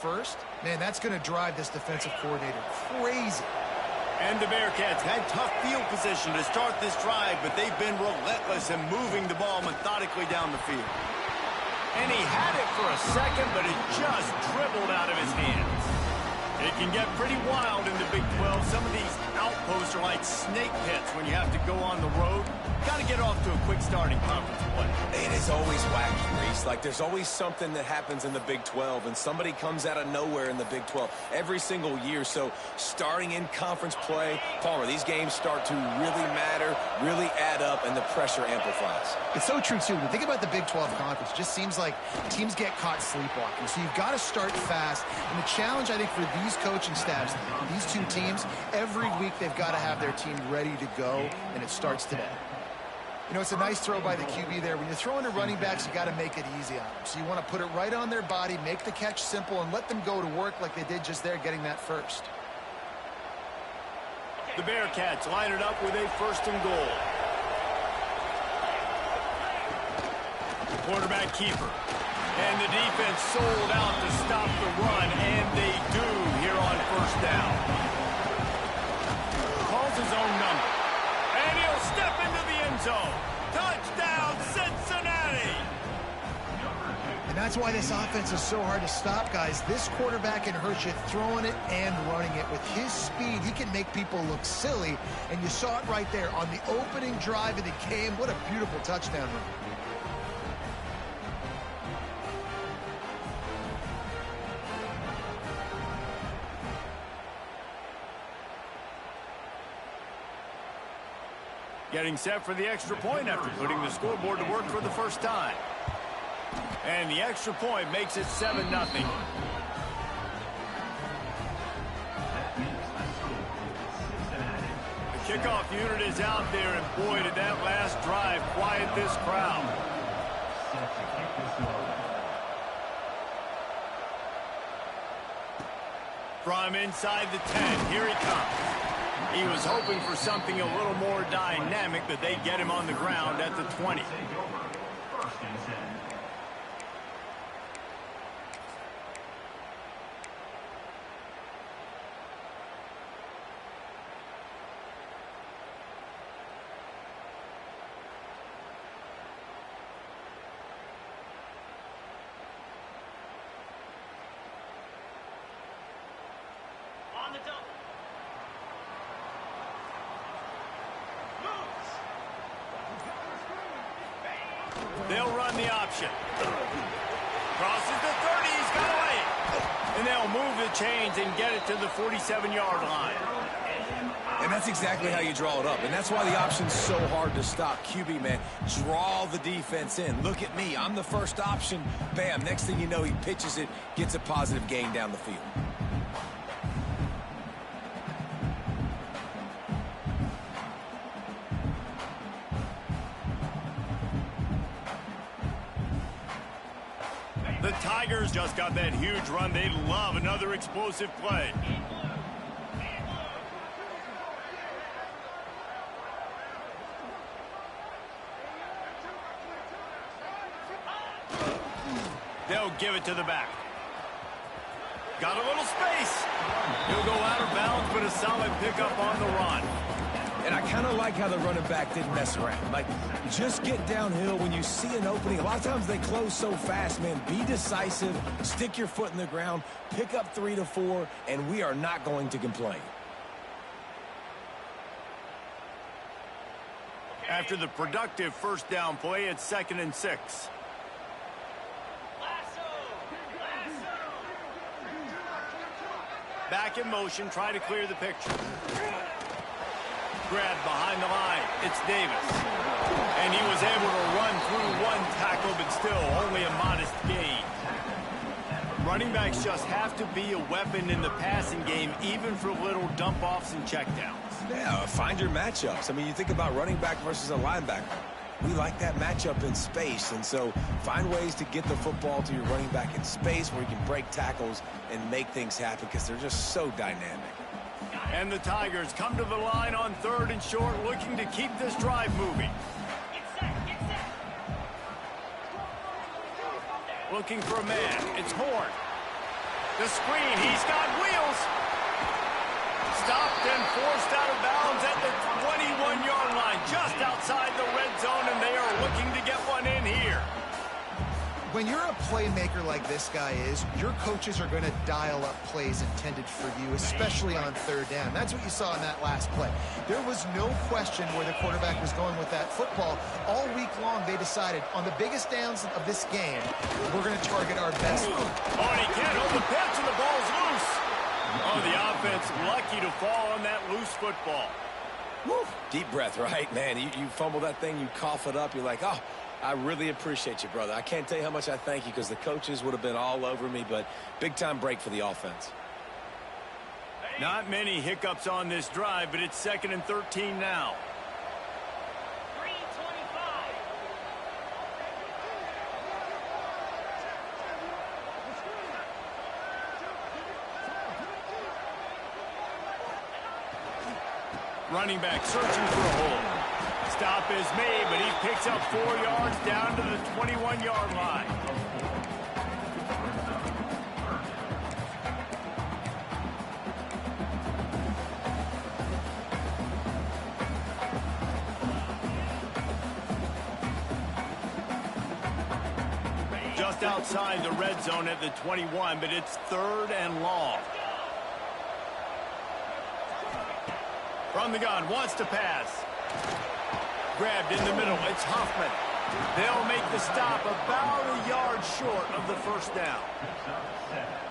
first, man, that's going to drive this defensive coordinator crazy. And the Bearcats had tough field position to start this drive, but they've been relentless in moving the ball methodically down the field. And he had it for a second, but it just dribbled out of his hands. It can get pretty wild in the Big 12. Some of these outposts are like snake pits when you have to go on the road. Got to get off to a quick start in conference play. It is always wacky, Reese. Like, there's always something that happens in the Big 12, and somebody comes out of nowhere in the Big 12 every single year. So, starting in conference play, Palmer, these games start to really matter, really add up, and the pressure amplifies. It's so true, too. When you think about the Big 12 conference, it just seems like teams get caught sleepwalking. So, you've got to start fast. And the challenge, I think, for these coaching staffs, these two teams, every week they've got to have their team ready to go, and it starts today. You know, it's a nice throw by the QB there. When you're throwing to running backs, you got to make it easy on them. So you want to put it right on their body, make the catch simple, and let them go to work like they did just there, getting that first. The Bearcats line it up with a 1st and goal. Quarterback keeper. And the defense sold out to stop the run, and they do here on 1st down. Calls his own number. And he'll step into the end zone. Touchdown, Cincinnati! And that's why this offense is so hard to stop, guys. This quarterback can hurt you throwing it and running it. With his speed, he can make people look silly. And you saw it right there on the opening drive of the game. What a beautiful touchdown run. Getting set for the extra point after putting the scoreboard to work for the first time. And the extra point makes it 7-0. The kickoff unit is out there, and boy, did that last drive quiet this crowd. From inside the 10, here he comes. He was hoping for something a little more dynamic, but they get him on the ground at the 20. On the double. They'll run the option. Crosses the 30, he's got away. And they'll move the chains and get it to the 47-yard line. And that's exactly how you draw it up. And that's why the option's so hard to stop. QB, man, draw the defense in. Look at me. I'm the first option. Bam. Next thing you know, he pitches it, gets a positive gain down the field. The Tigers just got that huge run. They love another explosive play. They'll give it to the back. Got a little space. He'll go out of bounds, but a solid pickup on the run. And I kind of like how the running back didn't mess around. Like, just get downhill when you see an opening. A lot of times they close so fast, man. Be decisive, stick your foot in the ground, pick up 3 to 4, and we are not going to complain. After the productive 1st down play, it's 2nd and 6. Back in motion, try to clear the picture. Grabbed behind the line. It's Davis. And he was able to run through one tackle, but still only a modest gain. Running backs just have to be a weapon in the passing game, even for little dump-offs and checkdowns. Yeah, find your matchups. I mean, you think about running back versus a linebacker. We like that matchup in space, and so find ways to get the football to your running back in space where you can break tackles and make things happen because they're just so dynamic. And the Tigers come to the line on 3rd and short, looking to keep this drive moving. Looking for a man. It's Horn. The screen, he's got wheels. Stopped and forced out of bounds at the 21-yard line, just outside the red zone, and they are looking to get one in here. When you're a playmaker like this guy is, your coaches are going to dial up plays intended for you, especially on third down. That's what you saw in that last play. There was no question where the quarterback was going with that football. All week long, they decided on the biggest downs of this game, we're going to target our best. Oh, and he can't hold the pitch, and the ball's loose. Oh, the offense lucky to fall on that loose football. Woo. Deep breath, right? Man, you fumble that thing, you cough it up, you're like, oh, I really appreciate you, brother. I can't tell you how much I thank you because the coaches would have been all over me, but big-time break for the offense. Not many hiccups on this drive, but it's 2nd and 13 now. 3:25. Running back searching for a hole. Stop is made, but he picks up 4 yards down to the 21-yard line. Just outside the red zone at the 21, but it's 3rd and long. From the gun, wants to pass. Grabbed in the middle, it's Hoffman. They'll make the stop about a yard short of the first down.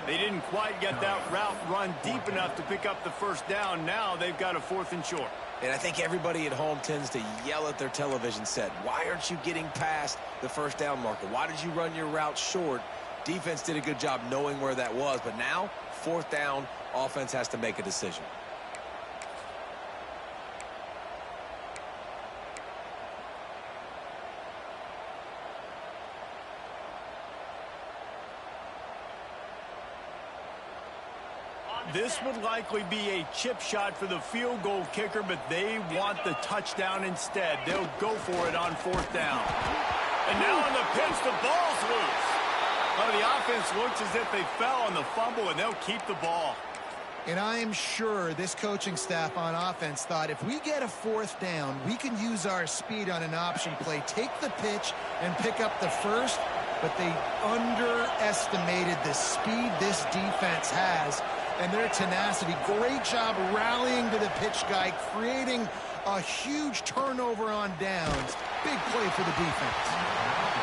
They didn't quite get that route run deep enough to pick up the first down. Now they've got a 4th and short. And I think everybody at home tends to yell at their television set. Why aren't you getting past the first down marker? Why did you run your route short? Defense did a good job knowing where that was, but now, 4th down, offense has to make a decision. This would likely be a chip shot for the field goal kicker, but they want the touchdown instead. They'll go for it on 4th down. And now on the pitch, the ball's loose. Well, the offense looks as if they fell on the fumble, and they'll keep the ball. And I'm sure this coaching staff on offense thought if we get a 4th down, we can use our speed on an option play, take the pitch, and pick up the first. But they underestimated the speed this defense has and their tenacity. Great job rallying to the pitch guy, creating a huge turnover on downs. Big play for the defense.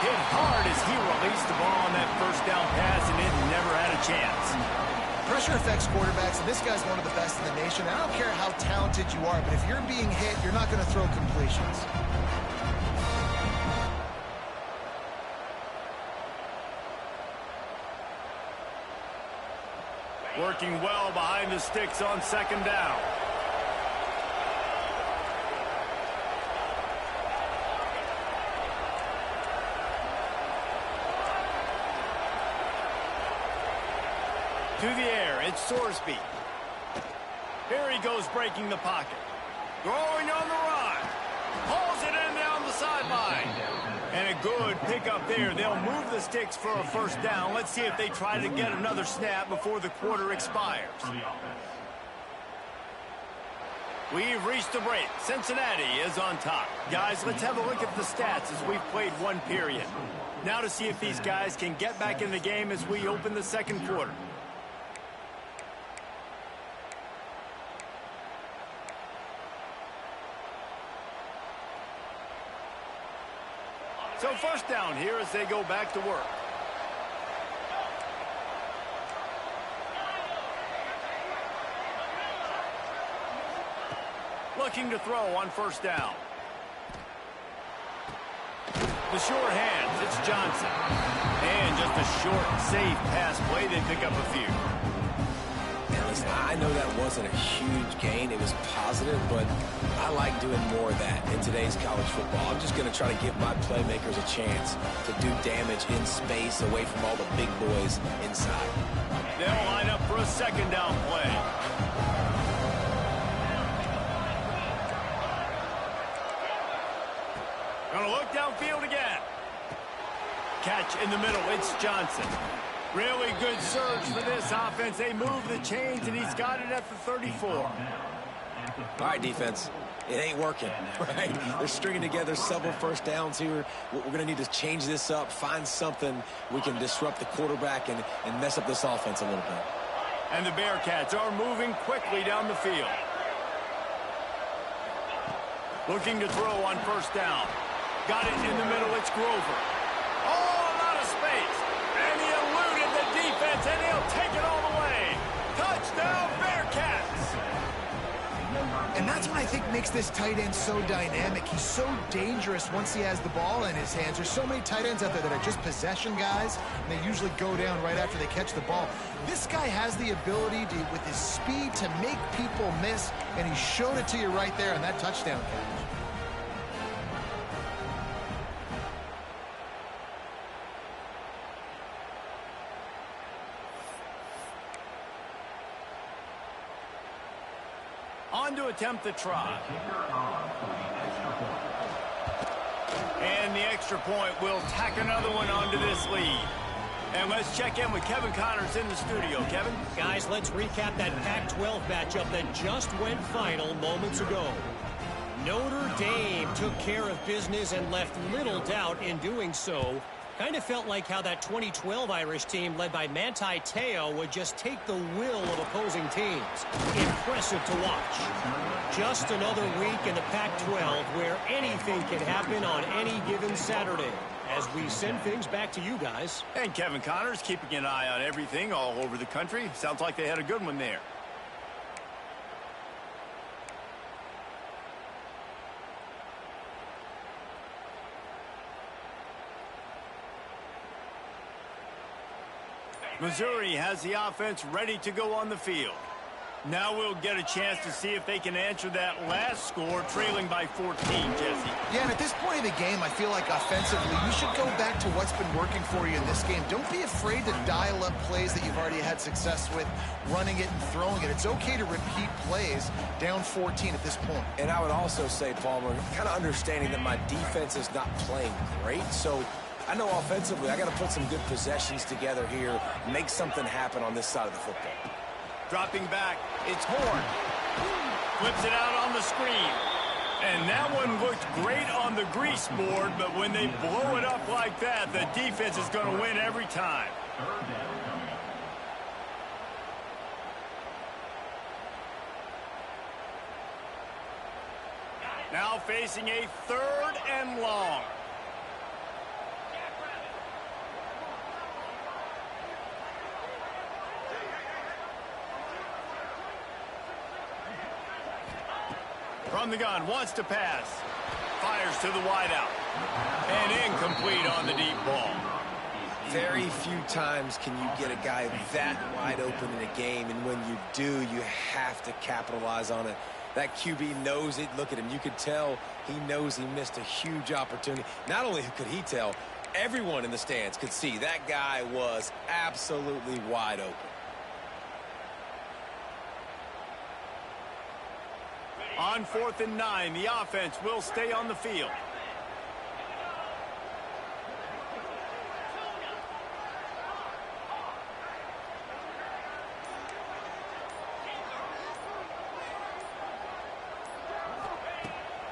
Hit hard as he released the ball on that first down pass, and it never had a chance. Pressure affects quarterbacks, and this guy's one of the best in the nation. I don't care how talented you are, but if you're being hit, you're not going to throw completions. Working well behind the sticks on 2nd down. To the air, it's Sorsby. Here he goes breaking the pocket. Throwing on the run. Hauls it in down the sideline. And a good pickup there. They'll move the sticks for a 1st down. Let's see if they try to get another snap before the quarter expires. We've reached the break. Cincinnati is on top. Guys, let's have a look at the stats as we've played 1 period. Now to see if these guys can get back in the game as we open the 2nd quarter. So 1st down here as they go back to work. Looking to throw on 1st down. The short hands, it's Johnson. And just a short, safe pass play. They pick up a few. And listen, I know that wasn't a huge gain. It was positive, but I like doing more of that in today's college football. I'm just going to try to give my playmakers a chance to do damage in space away from all the big boys inside. They'll line up for a 2nd down play. Gonna look downfield again. Catch in the middle, it's Johnson. Really good surge for this offense. They move the chains, and he's got it at the 34. All right, defense. It ain't working, right? They're stringing together several first downs here. We're going to need to change this up, find something we can disrupt the quarterback and mess up this offense a little bit. And the Bearcats are moving quickly down the field. Looking to throw on first down. Got it in the middle. It's Grover. Oh, a lot of space. And he eluded the defense, and he'll take it all the way. Touchdown, Bearcats! And that's what I think makes this tight end so dynamic. He's so dangerous once he has the ball in his hands. There's so many tight ends out there that are just possession guys, and they usually go down right after they catch the ball. This guy has the ability to, with his speed, to make people miss, and he showed it to you right there on that touchdown catch. On to attempt the try. And the extra point will tack another one onto this lead. And let's check in with Kevin Connors in the studio. Kevin? Guys, let's recap that Pac-12 matchup that just went final moments ago. Notre Dame took care of business and left little doubt in doing so. Kind of felt like how that 2012 Irish team led by Manti Te'o would just take the will of opposing teams. Impressive to watch. Just another week in the Pac-12 where anything can happen on any given Saturday. As we send things back to you guys. And Kevin Connors keeping an eye on everything all over the country. Sounds like they had a good one there. Missouri has the offense ready to go on the field. Now we'll get a chance to see if they can answer that last score, trailing by 14, Jesse. Yeah, and at this point of the game, I feel like offensively, you should go back to what's been working for you in this game. Don't be afraid to dial up plays that you've already had success with, running it and throwing it. It's okay to repeat plays down 14 at this point. And I would also say, Palmer, kind of understanding that my defense is not playing great, so I know offensively I got to put some good possessions together here, make something happen on this side of the football. Dropping back, it's Horn. Flips it out on the screen. And that one looked great on the grease board, but when they blow it up like that, the defense is going to win every time. Now facing a 3rd and long. From the gun, wants to pass. Fires to the wideout. And incomplete on the deep ball. Very few times can you get a guy that wide open in a game, and when you do, you have to capitalize on it. That QB knows it. Look at him. You could tell he knows he missed a huge opportunity. Not only could he tell, everyone in the stands could see that guy was absolutely wide open. On 4th and 9, the offense will stay on the field.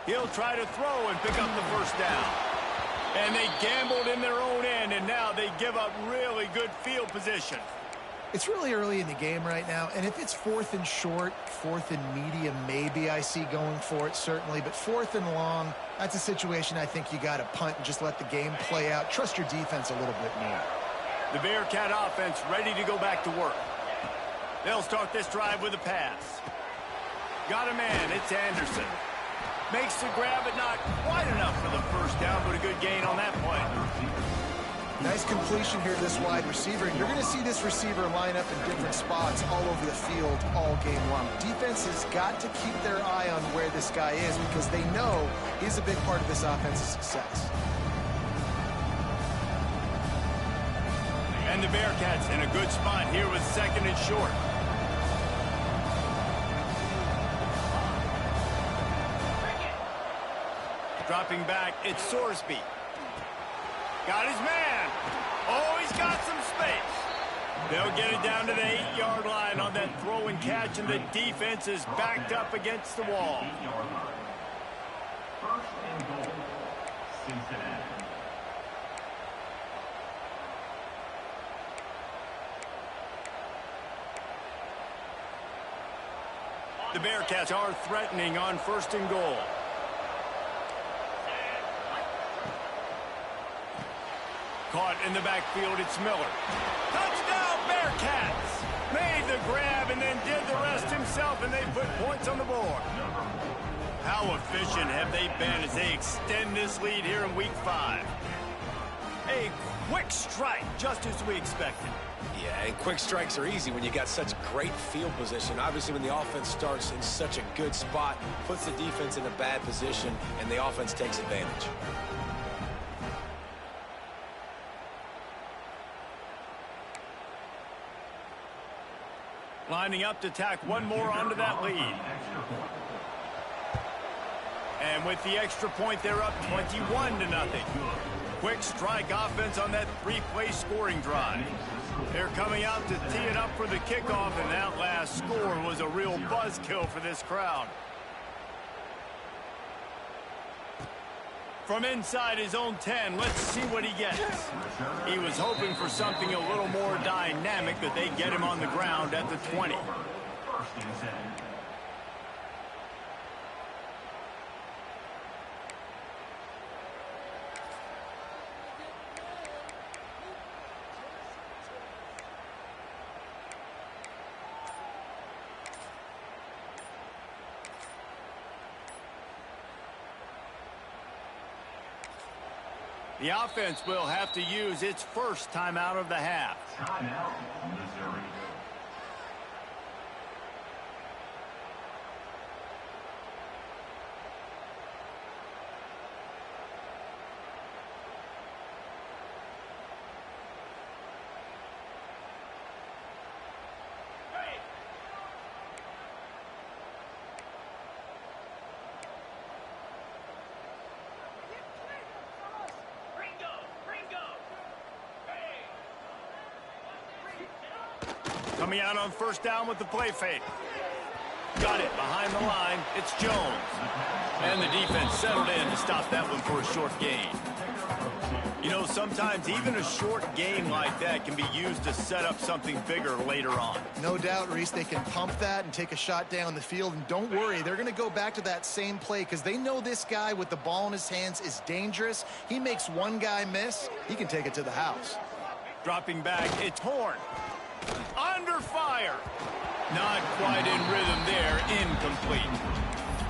He'll try to throw and pick up the first down. And they gambled in their own end, and now they give up really good field position. It's really early in the game right now, and if it's 4th and short, 4th and medium, maybe I see going for it, certainly. But 4th and long, that's a situation I think you got to punt and just let the game play out. Trust your defense a little bit more. The Bearcat offense ready to go back to work. They'll start this drive with a pass. Got a man, it's Anderson. Makes the grab, but not quite enough for the first down, but a good gain on that play. Nice completion here to this wide receiver. And you're going to see this receiver line up in different spots all over the field all game long. Defense has got to keep their eye on where this guy is because they know he's a big part of this offense's success. And the Bearcats in a good spot here with 2nd and short. Dropping back, it's Sorsby. Got his man. Oh, he's got some space. They'll get it down to the 8-yard line on that throw and catch, and the defense is backed up against the wall. 8-yard line. First and goal, Cincinnati. The Bearcats are threatening on first and goal. Caught in the backfield, it's Miller. Touchdown, Bearcats! Made the grab and then did the rest himself, and they put points on the board. How efficient have they been as they extend this lead here in Week 5? A quick strike, just as we expected. Yeah, and quick strikes are easy when you got such great field position. Obviously, when the offense starts in such a good spot, puts the defense in a bad position, and the offense takes advantage. Lining up to tack one more onto that lead. And with the extra point, they're up 21-0. Quick strike offense on that 3-play scoring drive. They're coming out to tee it up for the kickoff, and that last score was a real buzzkill for this crowd. From inside his own 10, let's see what he gets. He was hoping for something a little more dynamic, but they get him on the ground at the 20. First and 10. The offense will have to use its first timeout of the half. Timeout, Missouri. Coming out on first down with the play fake. Got it behind the line. It's Jones. And the defense settled in to stop that one for a short gain. You know, sometimes even a short game like that can be used to set up something bigger later on. No doubt, Reese, they can pump that and take a shot down the field. And don't worry, they're going to go back to that same play because they know this guy with the ball in his hands is dangerous. He makes one guy miss, he can take it to the house. Dropping back, it's Horn. Under fire. Not quite in rhythm there. Incomplete.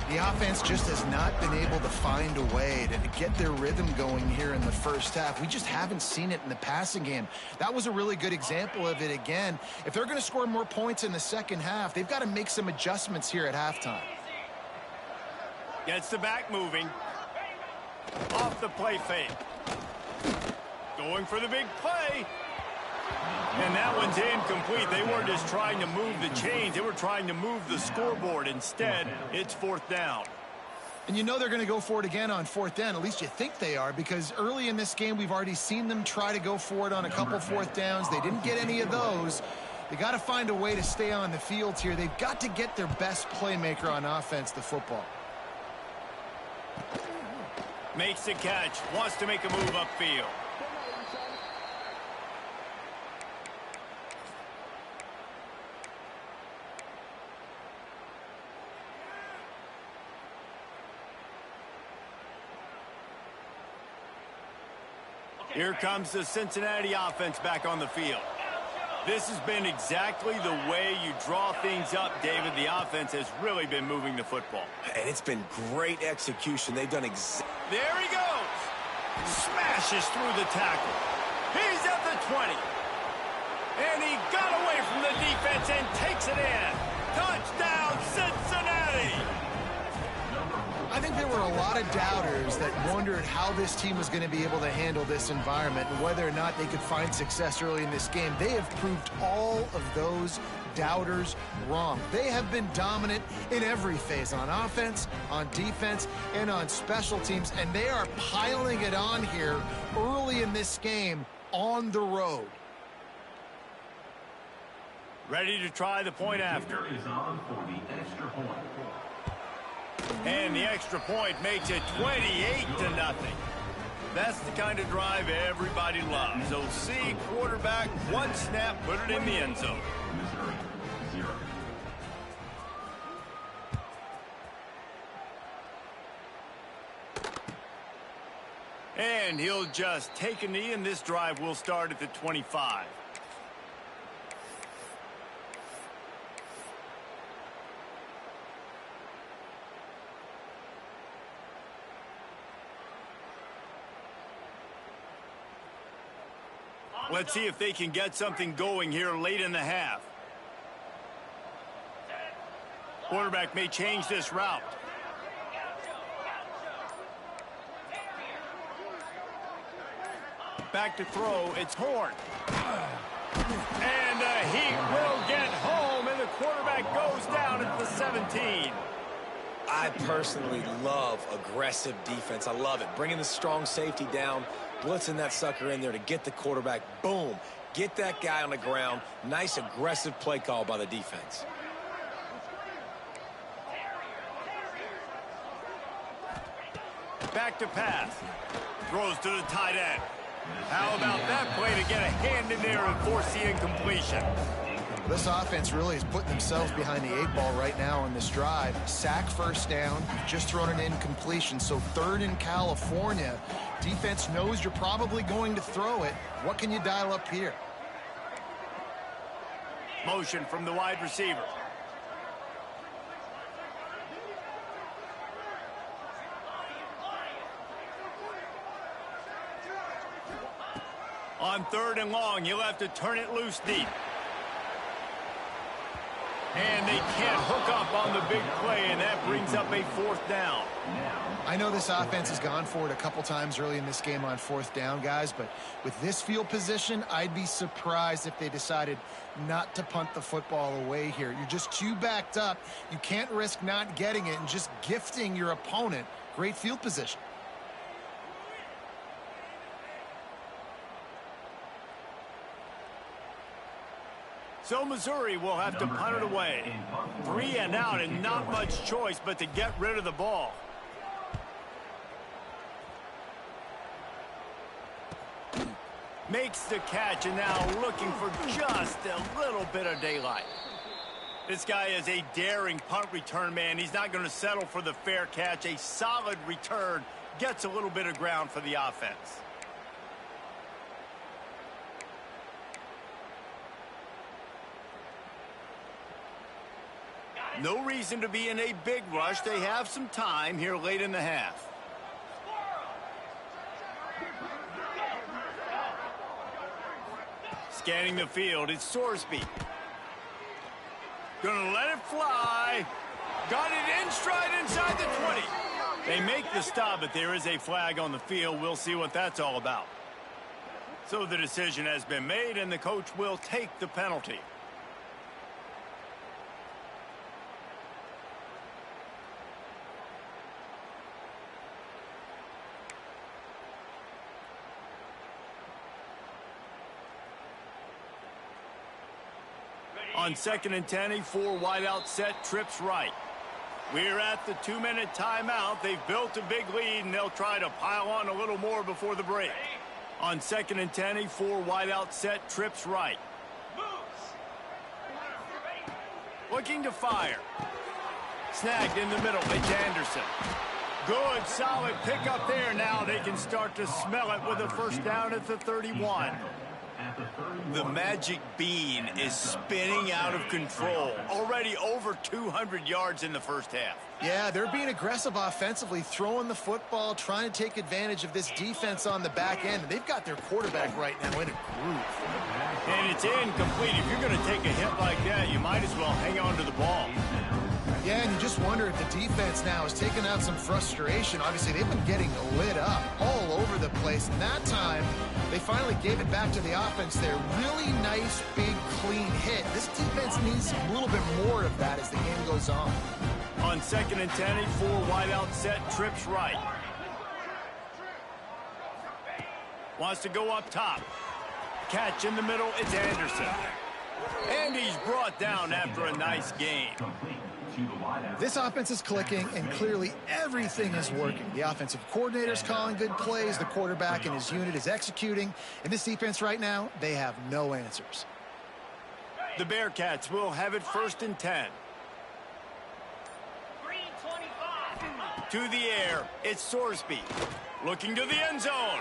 The offense just has not been able to find a way to get their rhythm going here in the first half. We just haven't seen it in the passing game. That was a really good example of it again. If they're going to score more points in the second half, they've got to make some adjustments here at halftime. Gets the back moving. Off the play fake. Going for the big play. And that one's incomplete. They weren't just trying to move the chains. They were trying to move the scoreboard. Instead, it's fourth down. And you know they're going to go for it again on fourth down. At least you think they are, because early in this game, we've already seen them try to go for it on a couple fourth downs. They didn't get any of those. They got to find a way to stay on the field here. They've got to get their best playmaker on offense, the football. Makes the catch. Wants to make a move upfield. Here comes the Cincinnati offense back on the field. This has been exactly the way you draw things up, David. The offense has really been moving the football. And it's been great execution. They've done There he goes. Smashes through the tackle. He's at the 20. And he got away from the defense and takes it in. Touchdown, Cincinnati! I think there were a lot of doubters that wondered how this team was going to be able to handle this environment and whether or not they could find success early in this game. They have proved all of those doubters wrong. They have been dominant in every phase, on offense, on defense, and on special teams, and they are piling it on here early in this game on the road. Ready to try the point after. Kicker is on for the extra point. And the extra point makes it 28-0. That's the kind of drive everybody loves. OC, quarterback, one snap, put it in the end zone. Missouri, 0. And he'll just take a knee, and this drive will start at the 25. Let's see if they can get something going here late in the half. Quarterback may change this route. Back to throw, it's Horn. And the Heat will get home, and the quarterback goes down at the 17. I personally love aggressive defense. I love it. Bringing the strong safety down, blitzing that sucker in there to get the quarterback. Boom. Get that guy on the ground. Nice aggressive play call by the defense. Back to pass. Throws to the tight end. How about that play to get a hand in there and force the incompletion? This offense really is putting themselves behind the 8 ball right now on this drive. Sack first down, just thrown an incompletion, so 3rd in California. Defense knows you're probably going to throw it. What can you dial up here? Motion from the wide receiver. On 3rd and long, you'll have to turn it loose deep. And they can't hook up on the big play, and that brings up a 4th down. I know this offense has gone for it a couple times early in this game on 4th down, guys, but with this field position, I'd be surprised if they decided not to punt the football away here. You're just too backed up. You can't risk not getting it and just gifting your opponent great field position. So Missouri will have to punt it away. 3 and out, and not much choice but to get rid of the ball. Makes the catch, and now looking for just a little bit of daylight. This guy is a daring punt return man. He's not going to settle for the fair catch. A solid return gets a little bit of ground for the offense. No reason to be in a big rush. They have some time here late in the half. Scanning the field, it's Sorsby. Gonna let it fly. Got it in stride inside the 20. They make the stop, but there is a flag on the field. We'll see what that's all about. So the decision has been made, and the coach will take the penalty. On 2nd and 10, a 4 wide out set, trips right. We're at the 2-minute timeout. They've built a big lead, and they'll try to pile on a little more before the break. On 2nd and 10, a 4 wide out set, trips right. Looking to fire. Snagged in the middle. It's Anderson. Good, solid pickup there. Now they can start to smell it with a 1st down at the 31. The magic bean is spinning out of control. Already over 200 yards in the 1st half. Yeah, they're being aggressive offensively, throwing the football, trying to take advantage of this defense on the back end. They've got their quarterback right now in a groove. And it's incomplete. If you're going to take a hit like that, you might as well hang on to the ball. Yeah, and you just wonder if the defense now is taking out some frustration. Obviously, they've been getting lit up all over the place. And that time, they finally gave it back to the offense there. Really nice, big, clean hit. This defense needs a little bit more of that as the game goes on. On 2nd and 10, a 4 wide out set, trips right. Wants to go up top. Catch in the middle, it's Anderson. And he's brought down after a nice game. This offense is clicking, and clearly everything is working. The offensive coordinator's calling good plays. The quarterback and his unit is executing. And this defense right now, they have no answers. The Bearcats will have it 1st and 10. To the air, it's Sorsby. Looking to the end zone.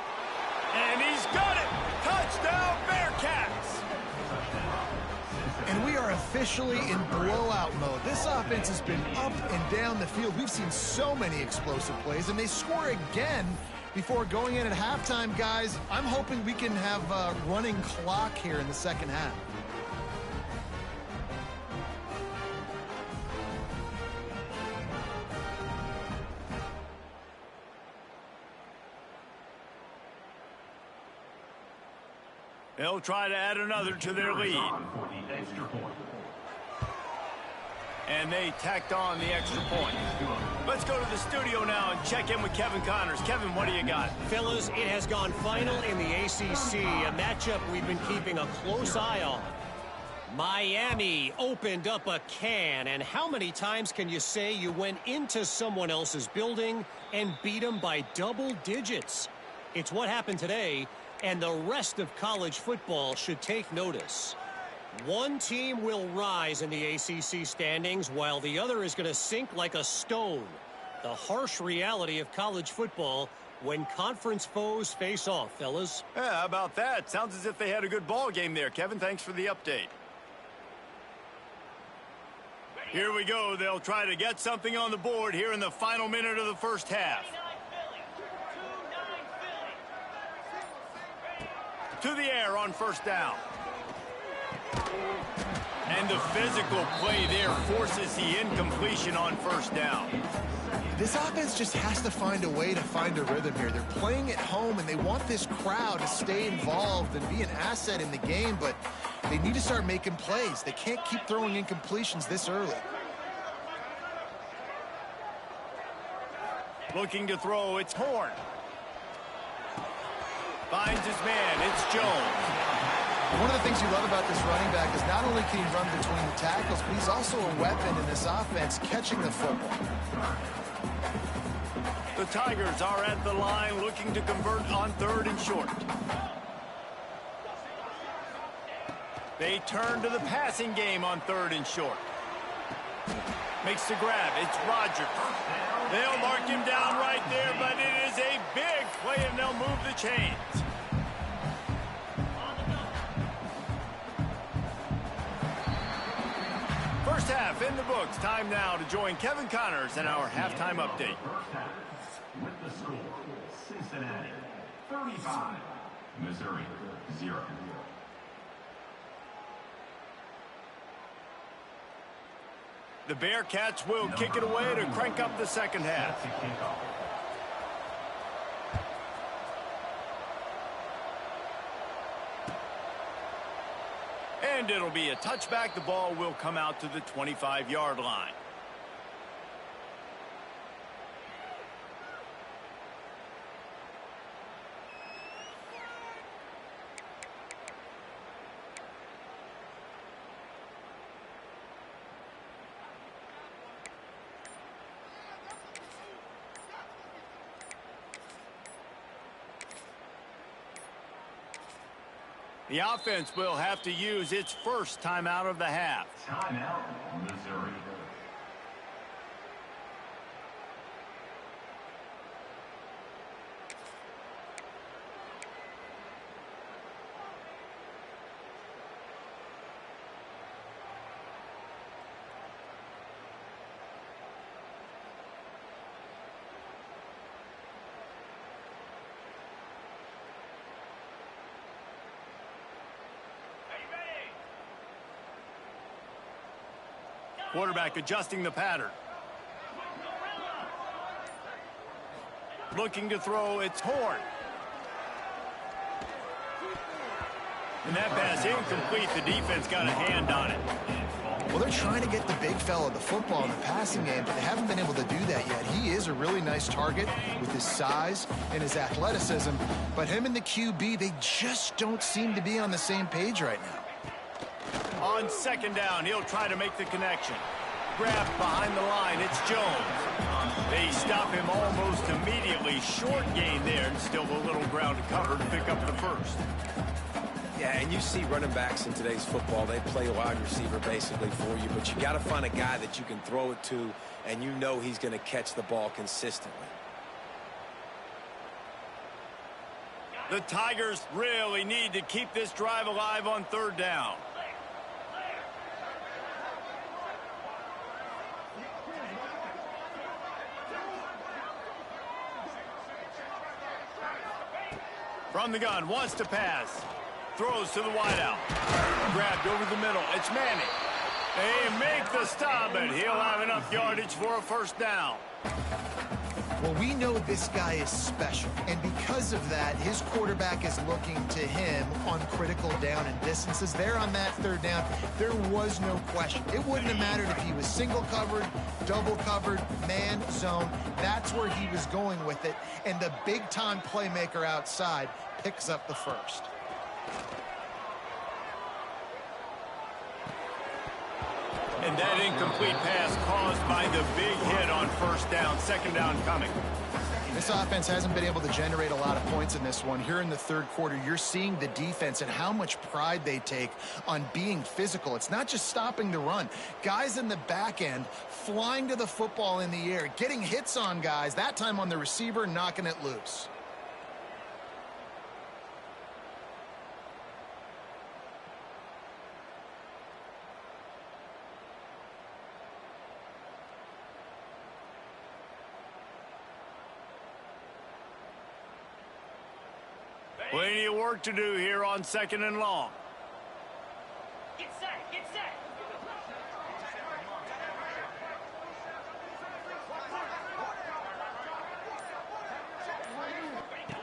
And he's got it! Touchdown, Bearcats! And we are officially in blowout mode. This offense has been up and down the field. We've seen so many explosive plays, and they score again before going in at halftime, guys. I'm hoping we can have a running clock here in the second half. They'll try to add another to their lead. And they tacked on the extra point. Let's go to the studio now and check in with Kevin Connors. Kevin, what do you got? Fellas, it has gone final in the ACC, a matchup we've been keeping a close eye on. Miami opened up a can, and how many times can you say you went into someone else's building and beat them by double digits? It's what happened today, and the rest of college football should take notice. One team will rise in the ACC standings while the other is going to sink like a stone. The harsh reality of college football when conference foes face off, fellas. Yeah, how about that? Sounds as if they had a good ball game there. Kevin, thanks for the update. Here we go. They'll try to get something on the board here in the final minute of the first half. To the air on 1st down. And the physical play there forces the incompletion on 1st down. This offense just has to find a way to find a rhythm here. They're playing at home, and they want this crowd to stay involved and be an asset in the game, but they need to start making plays. They can't keep throwing incompletions this early. Looking to throw, it's Horn. Finds his man, it's Jones. One of the things you love about this running back is not only can he run between the tackles, but he's also a weapon in this offense catching the football. The Tigers are at the line looking to convert on 3rd and short. They turn to the passing game on 3rd and short. Makes the grab, it's Rogers. They'll mark him down right there, but it is a big play, and they'll move the chains. First half in the books. Time now to join Kevin Connors in our halftime update. With the score, Cincinnati 35, Missouri 0. The Bearcats will kick it away to crank up the second half. And it'll be a touchback. The ball will come out to the 25-yard line. The offense will have to use its first timeout of the half. Timeout, Missouri. Quarterback adjusting the pattern. Looking to throw, it's Horn. And that pass incomplete. The defense got a hand on it. Well, they're trying to get the big fella the football in the passing game, but they haven't been able to do that yet. He is a really nice target with his size and his athleticism, but him and the QB, they just don't seem to be on the same page right now. On second down, he'll try to make the connection. Grabbed behind the line, it's Jones. They stop him almost immediately. Short gain there, and still a little ground to cover to pick up the first. Yeah, and you see running backs in today's football, they play a wide receiver basically for you, but you got to find a guy that you can throw it to, and you know he's going to catch the ball consistently. The Tigers really need to keep this drive alive on third down. From the gun, wants to pass. Throws to the wideout. Grabbed over the middle. It's Manning. They make the stop, but he'll have enough yardage for a first down. Well, we know this guy is special, and because of that, his quarterback is looking to him on critical down and distances. There on that third down, there was no question. It wouldn't have mattered if he was single covered, double covered, man, zone. That's where he was going with it, and the big-time playmaker outside picks up the first. And that incomplete pass caused by the big hit on first down. Second down coming. This offense hasn't been able to generate a lot of points in this one. Here in the third quarter, you're seeing the defense and how much pride they take on being physical. It's not just stopping the run. Guys in the back end flying to the football in the air, getting hits on guys, that time on the receiver, knocking it loose. Plenty of work to do here on second and long. Get set, get set.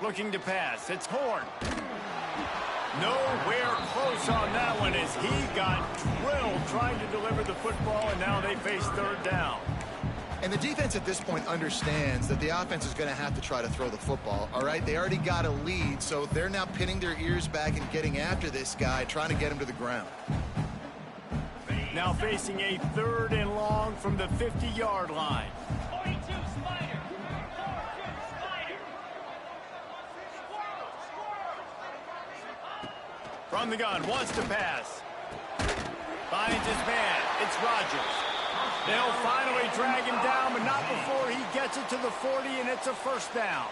Looking to pass. It's Horn. Nowhere close on that one as he got drilled trying to deliver the football, and now they face third down. And the defense at this point understands that the offense is going to have to try to throw the football, all right? They already got a lead, so they're now pinning their ears back and getting after this guy, trying to get him to the ground. Now facing a third and long from the 50-yard line. 42, Spider. 42, Spider. From the gun, wants to pass. Finds his man. It's Rodgers. They'll finally drag him down, but not before he gets it to the 40, and it's a first down.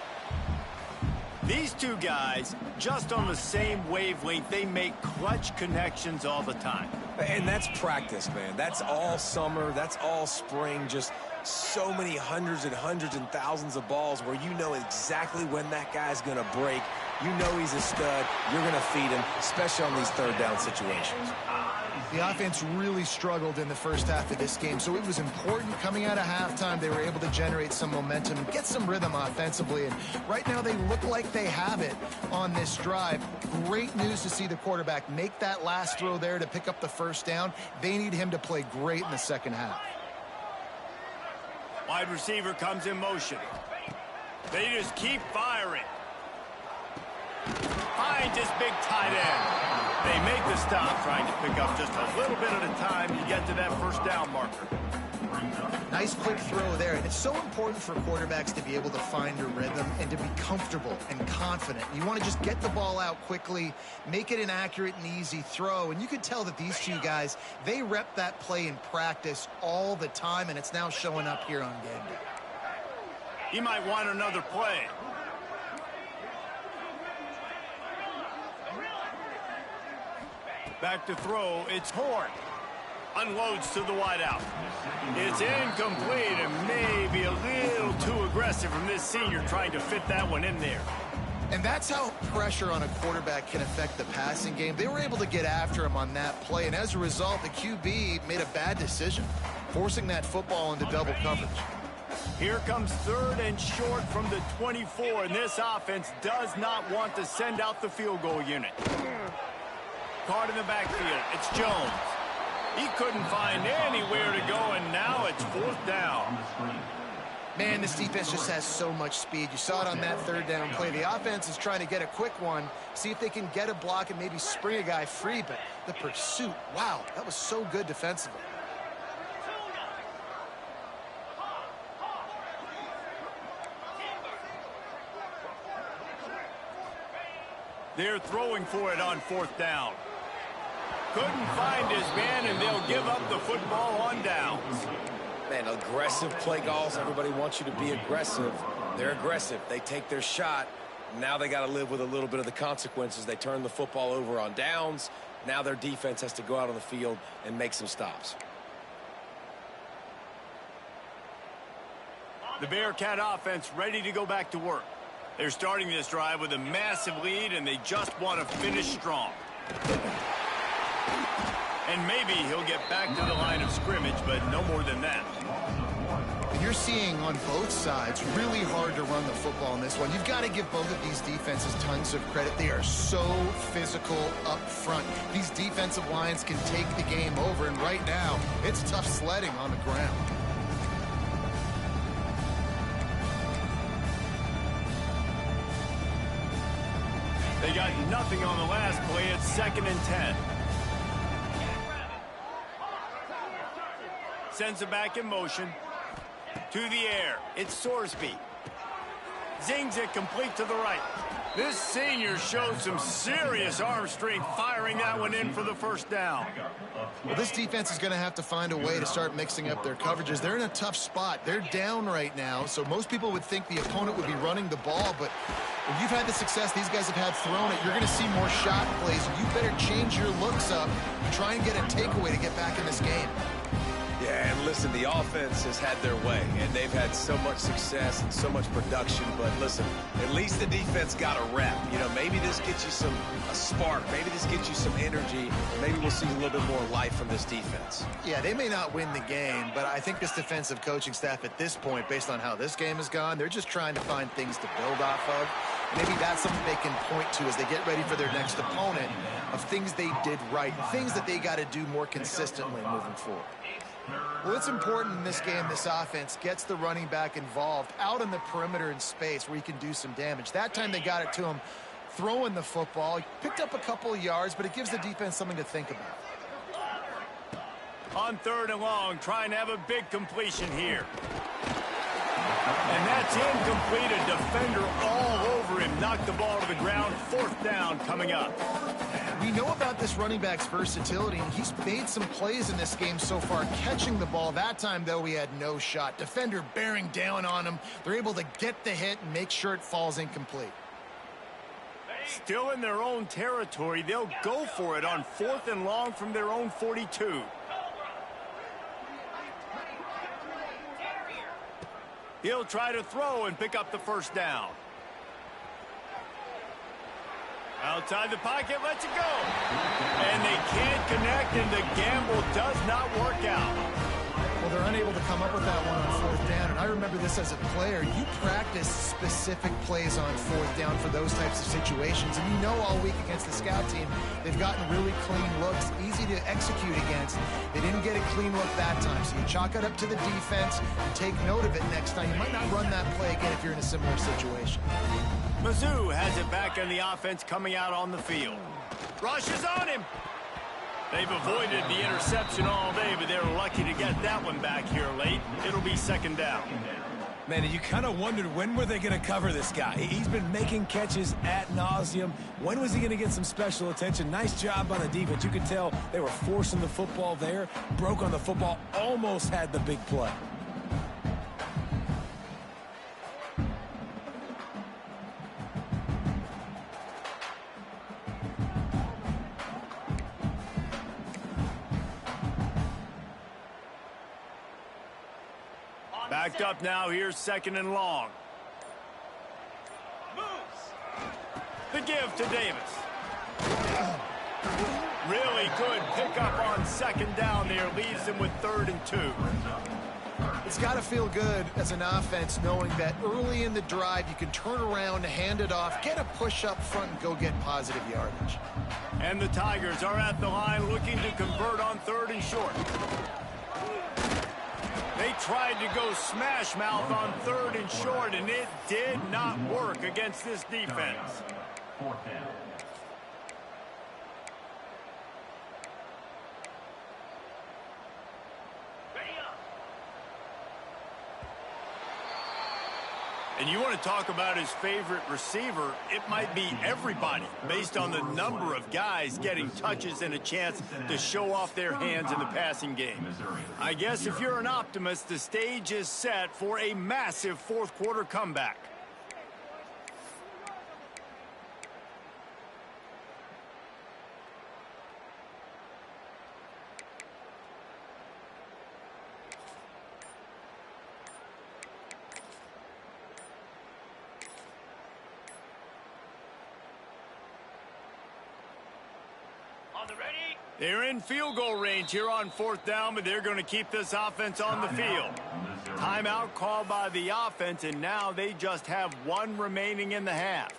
These two guys, just on the same wavelength, they make clutch connections all the time. And that's practice, man. That's all summer. That's all spring. Just so many hundreds and thousands of balls where you know exactly when that guy's going to break. You know he's a stud. You're going to feed him, especially on these third down situations. The offense really struggled in the first half of this game, so it was important coming out of halftime. They were able to generate some momentum and get some rhythm offensively, and right now they look like they have it on this drive. Great news to see the quarterback make that last throw there to pick up the first down. They need him to play great in the second half. Wide receiver comes in motion. They just keep firing. Finds his big tight end. They make the stop, trying to pick up just a little bit at a time to get to that first down marker. Nice quick throw there, and it's so important for quarterbacks to be able to find a rhythm and to be comfortable and confident. You want to just get the ball out quickly, make it an accurate and easy throw, and you could tell that these two guys, they rep that play in practice all the time, and it's now showing up here on game day. He might want another play. Back to throw, it's Horn. Unloads to the wideout. It's incomplete and maybe a little too aggressive from this senior trying to fit that one in there. And that's how pressure on a quarterback can affect the passing game. They were able to get after him on that play, and as a result, the QB made a bad decision, forcing that football into double coverage. Here comes third and short from the 24, and this offense does not want to send out the field goal unit. Caught in the backfield, it's Jones. He couldn't find anywhere to go, and now it's fourth down. Man, this defense just has so much speed. You saw it on that third down play. The offense is trying to get a quick one, see if they can get a block and maybe spring a guy free, but the pursuit, wow, that was so good defensively. They're throwing for it on fourth down. Couldn't find his man, and they'll give up the football on downs. Man, aggressive play calls. Everybody wants you to be aggressive. They're aggressive. They take their shot. Now they got to live with a little bit of the consequences. They turn the football over on downs. Now their defense has to go out on the field and make some stops. The Bearcat offense ready to go back to work. They're starting this drive with a massive lead, and they just want to finish strong. And maybe he'll get back to the line of scrimmage, but no more than that. You're seeing on both sides really hard to run the football in this one. You've got to give both of these defenses tons of credit. They are so physical up front. These defensive lines can take the game over, and right now, it's tough sledding on the ground. They got nothing on the last play. It's 2nd and 10. Sends it back in motion. To the air. It's Sorsby. Zings it complete to the right. This senior shows some serious arm strength, firing that one in for the first down. Well, this defense is going to have to find a way to start mixing up their coverages. They're in a tough spot. They're down right now, so most people would think the opponent would be running the ball, but when you've had the success these guys have had throwing it, you're going to see more shot plays. You better change your looks up and try and get a takeaway to get back in this game. Yeah, and listen, the offense has had their way, and they've had so much success and so much production. But listen, at least the defense got a rep. You know, maybe this gets you a spark. Maybe this gets you some energy. Maybe we'll see a little bit more life from this defense. Yeah, they may not win the game, but I think this defensive coaching staff at this point, based on how this game has gone, they're just trying to find things to build off of. Maybe that's something they can point to as they get ready for their next opponent of things they did right, things that they got to do more consistently moving forward. Well, it's important in this game this offense gets the running back involved out on the perimeter in space where he can do some damage. That time they got it to him throwing the football. He picked up a couple of yards, but it gives the defense something to think about. On 3rd and long, trying to have a big completion here. And that's incomplete. A defender all over him. Knocked the ball to the ground. 4th down coming up. We know about this running back's versatility, and he's made some plays in this game so far, catching the ball. That time, though, he had no shot. Defender bearing down on him. They're able to get the hit and make sure it falls incomplete. Still in their own territory. They'll go for it on 4th and long from their own 42. He'll try to throw and pick up the first down. Outside the pocket, lets it go. And they can't connect, and the gamble does not work out. Well, they're unable to come up with that one on 4th down, and I remember this as a player. You practice specific plays on 4th down for those types of situations, and you know all week against the scout team, they've gotten really clean looks, easy to execute against. They didn't get a clean look that time, so you chalk it up to the defense and take note of it next time. You might not run that play again if you're in a similar situation. Mizzou has it back in the offense coming out on the field. Rushes on him. They've avoided the interception all day, but they're lucky to get that one back here late. It'll be 2nd down. Man, you kind of wondered when were they going to cover this guy. He's been making catches ad nauseum. When was he going to get some special attention? Nice job on the defense. You could tell they were forcing the football there, broke on the football, almost had the big play. Backed up now. Here's 2nd and long. The give to Davis. Really good pickup on 2nd down there. Leaves them with 3rd and 2. It's got to feel good as an offense knowing that early in the drive you can turn around, hand it off, get a push up front, and go get positive yardage. And the Tigers are at the line looking to convert on 3rd and short. They tried to go smash mouth on 3rd and short, and it did not work against this defense. 4th down. And you want to talk about his favorite receiver, it might be everybody based on the number of guys getting touches and a chance to show off their hands in the passing game. I guess if you're an optimist, the stage is set for a massive 4th quarter comeback. They're in field goal range here on 4th down, but they're going to keep this offense on the field. Timeout called by the offense, and now they just have 1 remaining in the half.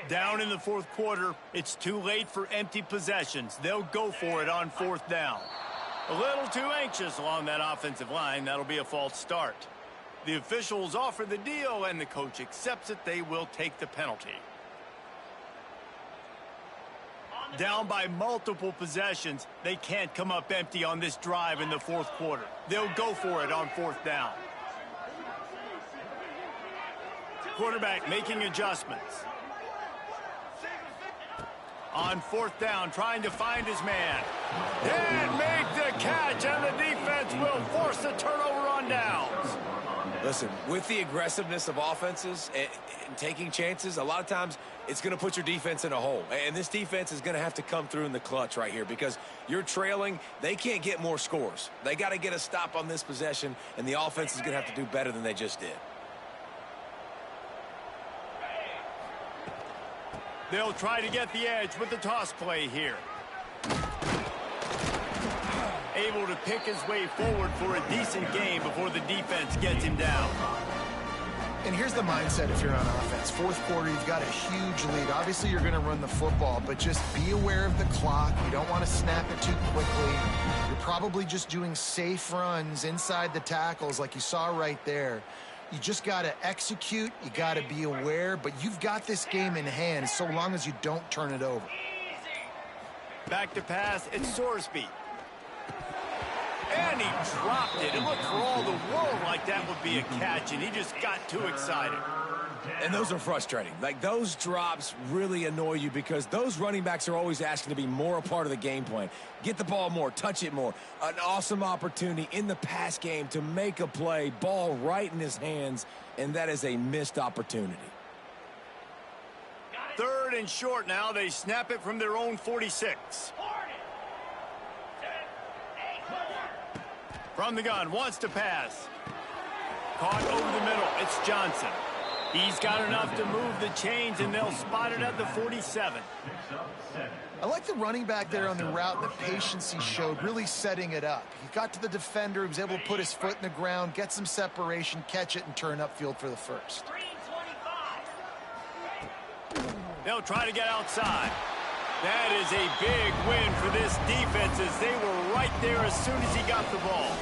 Down in the 4th quarter, it's too late for empty possessions. They'll go for it on 4th down. A little too anxious along that offensive line. That'll be a false start. The officials offer the deal, and the coach accepts it. They will take the penalty. Down by multiple possessions, they can't come up empty on this drive in the 4th quarter. They'll go for it on 4th down. Quarterback making adjustments. On 4th down, trying to find his man. And make the catch, and the defense will force the turnover on downs. Listen, with the aggressiveness of offenses and taking chances, a lot of times it's going to put your defense in a hole. And this defense is going to have to come through in the clutch right here because you're trailing. They can't get more scores. They got to get a stop on this possession, and the offense is going to have to do better than they just did. They'll try to get the edge with the toss play here. Able to pick his way forward for a decent game before the defense gets him down. And here's the mindset if you're on offense. 4th quarter, you've got a huge lead. Obviously, you're going to run the football, but just be aware of the clock. You don't want to snap it too quickly. You're probably just doing safe runs inside the tackles like you saw right there. You just got to execute. You got to be aware, but you've got this game in hand so long as you don't turn it over. Back to pass, it's Sorsby. And he dropped it. It looked for all the world like that would be a catch, and he just got too excited. And those are frustrating. Like, those drops really annoy you because those running backs are always asking to be more a part of the game plan. Get the ball more, touch it more. An awesome opportunity in the pass game to make a play, ball right in his hands, and that is a missed opportunity. 3rd and short now. They snap it from their own 46. From the gun, wants to pass. Caught over the middle. It's Johnson. He's got enough to move the chains, and they'll spot it at the 47. I like the running back there on the route and the patience he showed, really setting it up. He got to the defender, he was able to put his foot in the ground, get some separation, catch it, and turn upfield for the first. They'll try to get outside. That is a big win for this defense as they were right there as soon as he got the ball.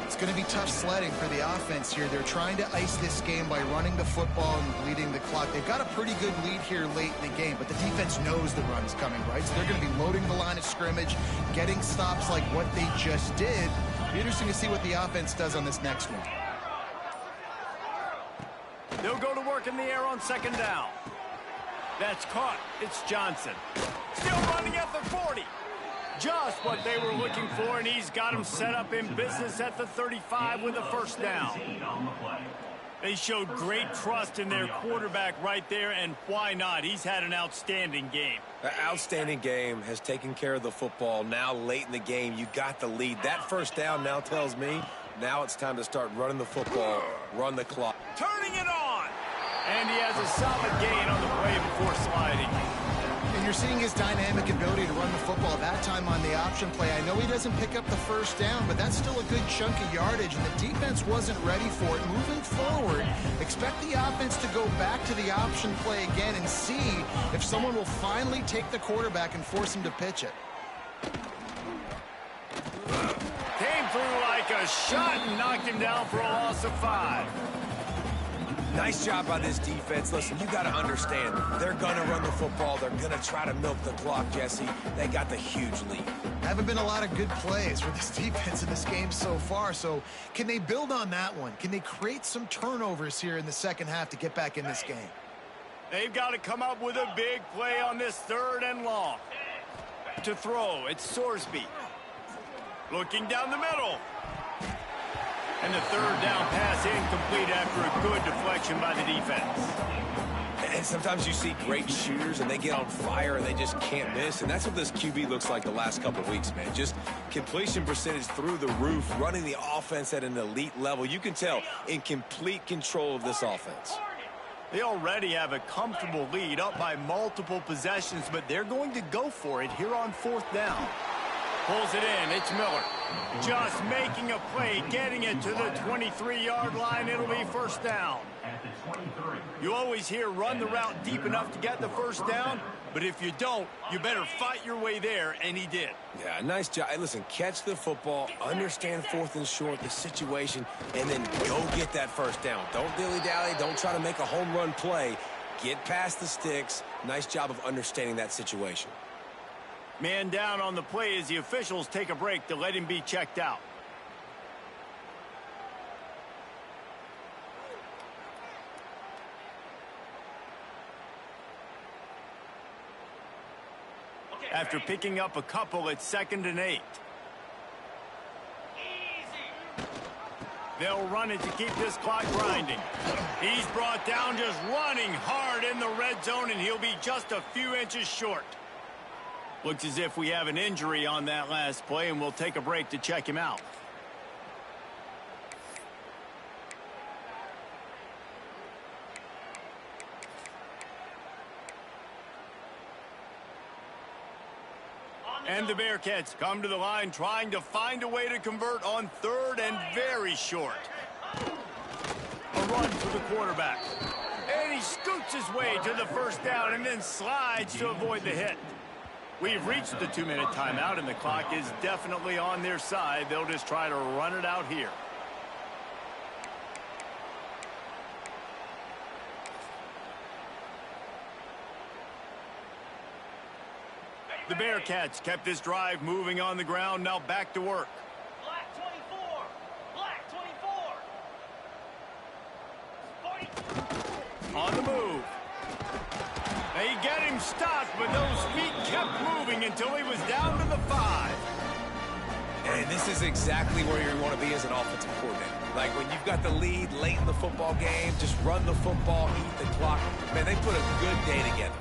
It's going to be tough sledding for the offense here. They're trying to ice this game by running the football and bleeding the clock. They've got a pretty good lead here late in the game, but the defense knows the run is coming, right? So they're going to be loading the line of scrimmage, getting stops like what they just did. It'll be interesting to see what the offense does on this next one. They'll go to work in the air on 2nd down. That's caught. It's Johnson. Still running at the 40. Just what they were looking for, and he's got them set up in business at the 35 with a 1st down. They showed great trust in their quarterback right there, and why not? He's had an outstanding game. An outstanding game, has taken care of the football. Now late in the game, you got the lead. That 1st down now tells me now it's time to start running the football, run the clock. Turning it on! And he has a solid gain on the play before sliding. And you're seeing his dynamic ability to run the football, that time on the option play. I know he doesn't pick up the first down, but that's still a good chunk of yardage, and the defense wasn't ready for it. Moving forward, expect the offense to go back to the option play again and see if someone will finally take the quarterback and force him to pitch it. Came through like a shot and knocked him down for a loss of 5. Nice job by this defense. Listen, you got to understand, they're going to run the football. They're going to try to milk the clock, Jesse. They got the huge lead. Haven't been a lot of good plays for this defense in this game so far, so can they build on that one? Can they create some turnovers here in the second half to get back in this game? They've got to come up with a big play on this 3rd and long. To throw, it's Sorsby. Looking down the middle. And the 3rd down pass incomplete after a good deflection by the defense. And sometimes you see great shooters and they get on fire and they just can't miss. And that's what this QB looks like the last couple of weeks, man. Just completion percentage through the roof, running the offense at an elite level. You can tell in complete control of this offense. They already have a comfortable lead up by multiple possessions, but they're going to go for it here on 4th down. Pulls it in. It's Miller. Just making a play, getting it to the 23-yard line. It'll be 1st down. You always hear run the route deep enough to get the 1st down, but if you don't, you better fight your way there, and he did. Yeah, nice job. Hey, listen, catch the football, understand 4th and short, the situation, and then go get that 1st down. Don't dilly-dally. Don't try to make a home run play. Get past the sticks. Nice job of understanding that situation. Man down on the play as the officials take a break to let him be checked out. After picking up a couple, it's 2nd and 8. They'll run it to keep this clock grinding. He's brought down just running hard in the red zone, and he'll be just a few inches short. Looks as if we have an injury on that last play, and we'll take a break to check him out. And the Bearcats come to the line trying to find a way to convert on 3rd and very short. A run for the quarterback. And he scoots his way to the 1st down and then slides to avoid the hit. We've reached the 2-minute timeout, and the clock is definitely on their side. They'll just try to run it out here. The Bearcats kept this drive moving on the ground. Now back to work. Black 24. Black 24. On the move. They get him stopped, but those feet kept moving until he was down to the 5. And this is exactly where you want to be as an offensive coordinator. Like when you've got the lead late in the football game, just run the football, eat the clock. Man, they put a good day together.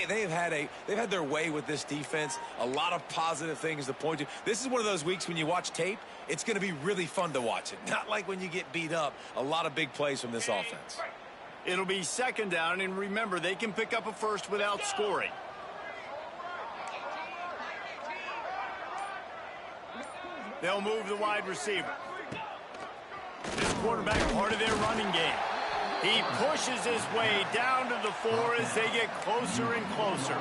They've had their way with this defense. A lot of positive things to point to. This is one of those weeks when you watch tape, it's going to be really fun to watch it. Not like when you get beat up. A lot of big plays from this offense. It'll be 2nd down, and remember, they can pick up a 1st without scoring. They'll move the wide receiver. This quarterback part of their running game. He pushes his way down to the 4 as they get closer and closer.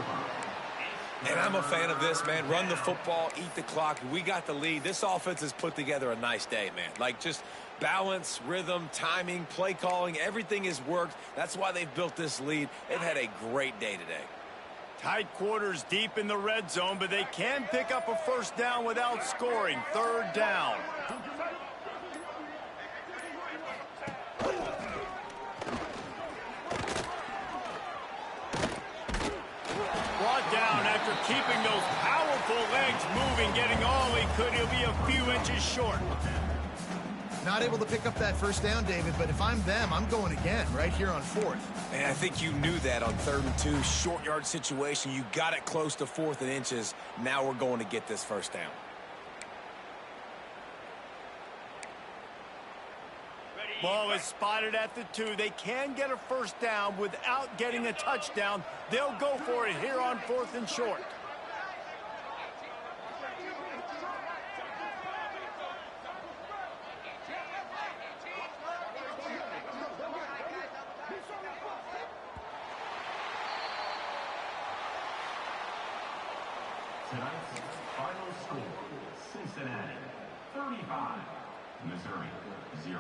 And I'm a fan of this, man. Run the football, eat the clock. We got the lead. This offense has put together a nice day, man. Like just balance, rhythm, timing, play calling, everything has worked. That's why they've built this lead. They've had a great day today. Tight quarters deep in the red zone, but they can pick up a 1st down without scoring. 3rd down. Brought down after keeping those powerful legs moving, getting all he could. He'll be a few inches short. Not able to pick up that 1st down, David, but if I'm them, I'm going again right here on 4th. And I think you knew that on 3rd and 2, short yard situation. You got it close to 4th and inches. Now we're going to get this 1st down. Ready Ball is spotted at the 2. They can get a first down without getting a touchdown. They'll go for it here on 4th and short. Tonight's final score, Cincinnati 35, Missouri 0.